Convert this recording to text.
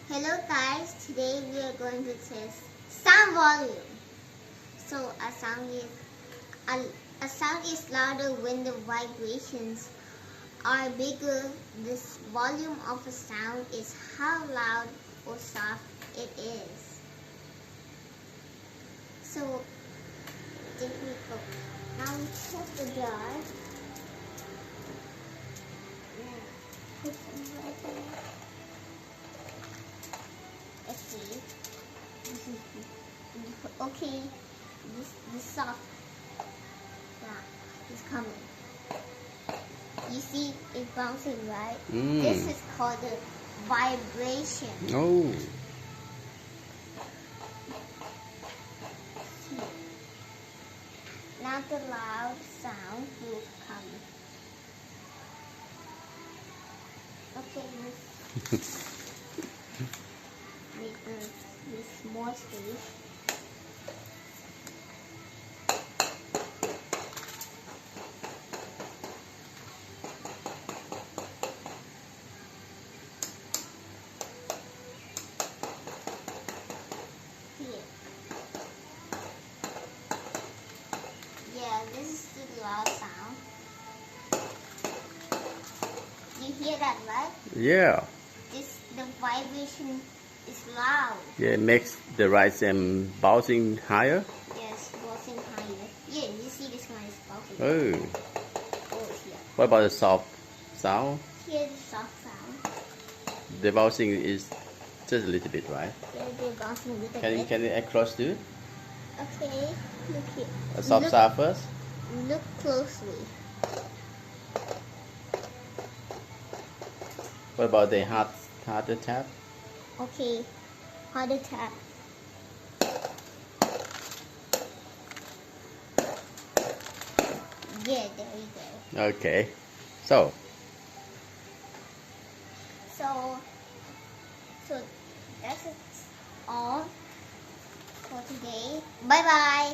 Hello guys, today we are going to test sound volume. So a sound is louder when the vibrations are bigger. This volume of a sound is how loud or soft it is. So there we go. Now we test the jar. Put some right there. Okay, this soft, yeah, is coming. You see it bouncing, right? This is called the vibration. Oh. Now the loud sound will come. Okay, make this more space. Yeah, this is the loud sound. You hear that, right? Yeah. The vibration is loud. Yeah, it makes the rice bouncing higher. Yes, bouncing higher. Yeah, you see this one is bouncing. Oh. Oh, here. What about the soft sound? Here's the soft sound. The bouncing is just a little bit, right? Yeah, they're bouncing a little bit. Can you add close to it? Okay, look here. A soft sound first. Look closely. What about the harder tap? Okay, harder tap. Yeah, there we go. Okay. So that's it all for today. Bye bye.